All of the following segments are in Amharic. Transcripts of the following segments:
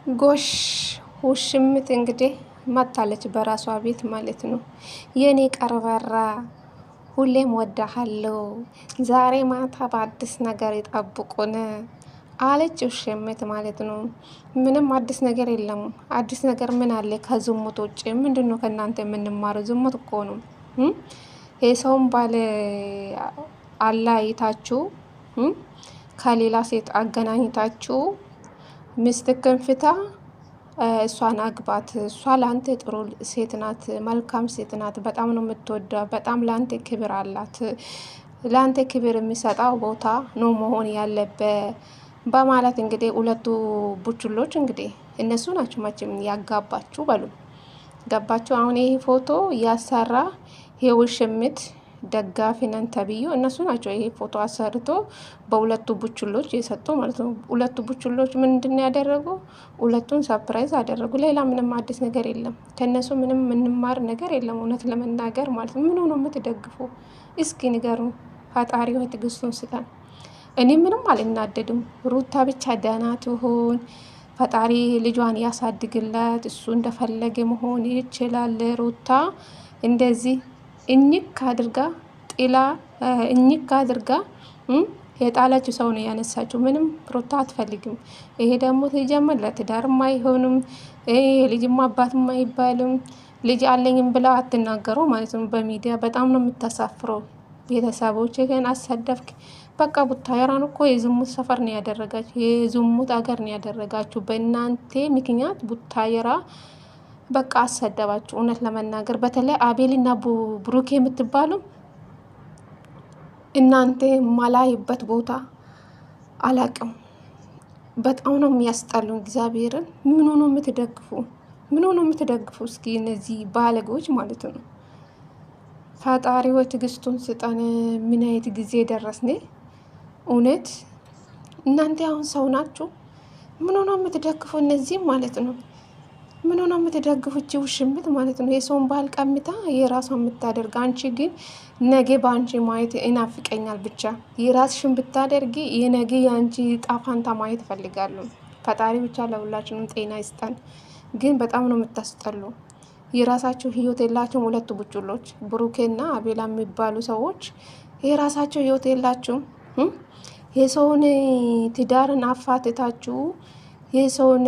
ጎሽ ውሽምት እንግዲህ መታለች በራሷ ቤት ማለት ነው። የኔ ቀርበራ ሁሌም ወዳሃለው፣ ዛሬ ማታ በአዲስ ነገር ይጠብቁን አለች ውሽምት ማለት ነው። ምንም አዲስ ነገር የለም። አዲስ ነገር ምን አለ ከዝሙት ውጭ? ምንድነው ከእናንተ የምንማረው? ዝሙት እኮ ነው። የሰውን ባል አላይታችሁ ከሌላ ሴት አገናኝታችሁ ሚስትክን ፍታ፣ እሷን አግባት። እሷ ለአንተ ጥሩ ሴት ናት፣ መልካም ሴት ናት፣ በጣም ነው የምትወዳ፣ በጣም ለአንተ ክብር አላት፣ ለአንተ ክብር የሚሰጣው ቦታ ነው መሆን ያለበ በማለት እንግዲህ ሁለቱ ቡችሎች እንግዲህ እነሱ ናቸው መቼም ያጋባችሁ በሉ። ገባችሁ? አሁን ይሄ ፎቶ ያሰራ የውሽምት ደጋፊ ነን ተብዩ እነሱ ናቸው። ይሄ ፎቶ አሰርቶ በሁለቱ ቡችሎች የሰጡ ማለት ነው። ሁለቱ ቡችሎች ምንድን ያደረጉ? ሁለቱን ሰርፕራይዝ አደረጉ። ሌላ ምንም አዲስ ነገር የለም። ከነሱ ምንም የምንማር ነገር የለም። እውነት ለመናገር ማለት ነው። ምን ነው የምትደግፉ? እስኪ ንገሩ። ፈጣሪ ሆይ ትዕግስቱን ስጠን። እኔ ምንም አልናደድም። ሩታ ብቻ ደህና ትሆን፣ ፈጣሪ ልጇን ያሳድግላት። እሱ እንደፈለገ መሆን ይችላል። ሩታ እንደዚህ እኝክ አድርጋ ጥላ እኝክ አድርጋ የጣለችው ሰው ነው ያነሳችው። ምንም ሩታ አትፈልግም። ይሄ ደግሞ ሲጀመር ለትዳርም አይሆንም። ልጅም አባትም አይባልም። ልጅ አለኝም ብላ አትናገረው ማለት ነው በሚዲያ። በጣም ነው የምታሳፍረው። ቤተሰቦች ግን አሰደፍክ። በቃ ቡታየራን እኮ የዝሙት ሰፈር ነው ያደረጋችሁ፣ የዝሙት አገር ነው ያደረጋችሁ። በእናንተ ምክንያት ቡታየራ በቃ አሰደባችሁ። እውነት ለመናገር በተለይ አቤልና ብሩኬ የምትባሉ እናንተ ማላይበት ቦታ አላቅም። በጣም ነው የሚያስጠሉ። እግዚአብሔርን ምን ሆኖ የምትደግፉ? ምን ሆኖ የምትደግፉ? እስኪ እነዚህ ባለጎች ማለት ነው። ፈጣሪ ወይ ትዕግስቱን ስጠን። ምን አይነት ጊዜ ደረስኔ? እውነት እናንተ አሁን ሰው ናችሁ? ምን ሆኖ የምትደግፉ? እነዚህም ማለት ነው ምን ሆነ የምትደግፉ? እቺ ውሽምት ማለት ነው የሰውን ባህል ቀምታ የራሷን የምታደርግ። አንቺ ግን ነገ በአንቺ ማየት ይናፍቀኛል። ብቻ የራስሽን ብታደርጊ የነገ የአንቺ ጣፋንታ ማየት እፈልጋለሁ። ፈጣሪ ብቻ ለሁላችንም ጤና ይስጠን። ግን በጣም ነው የምታስጠሉ። የራሳቸው ህይወት የላቸውም። ሁለቱ ቡችሎች ብሩኬና አቤላ የሚባሉ ሰዎች የራሳቸው ህይወት የላቸውም። የሰውን ትዳርን አፋትታችሁ የሰውን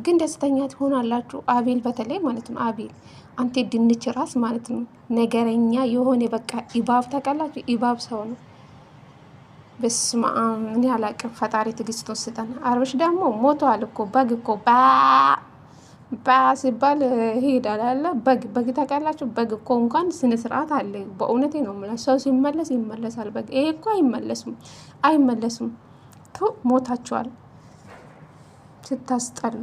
ግን ደስተኛ ትሆናላችሁ። አቤል በተለይ ማለት ነው። አቤል አንተ ድንች ራስ ማለት ነው፣ ነገረኛ የሆነ በቃ ኢባብ ታውቃላችሁ። ኢባብ ሰው ነው። በስመ አብ እኔ አላቅም። ፈጣሪ ትዕግስቱን ስጠን። አብርሽ ደግሞ ሞቷል እኮ። በግ እኮ ባ ሲባል ይሄዳል አለ። በግ ታውቃላችሁ። በግ እኮ እንኳን ስነ ስርዓት አለ። በእውነቴ ነው የምላችሁ። ሰው ሲመለስ ይመለሳል። በግ ይሄ እኮ አይመለሱም። ሞታችኋል። ስታስጠሉ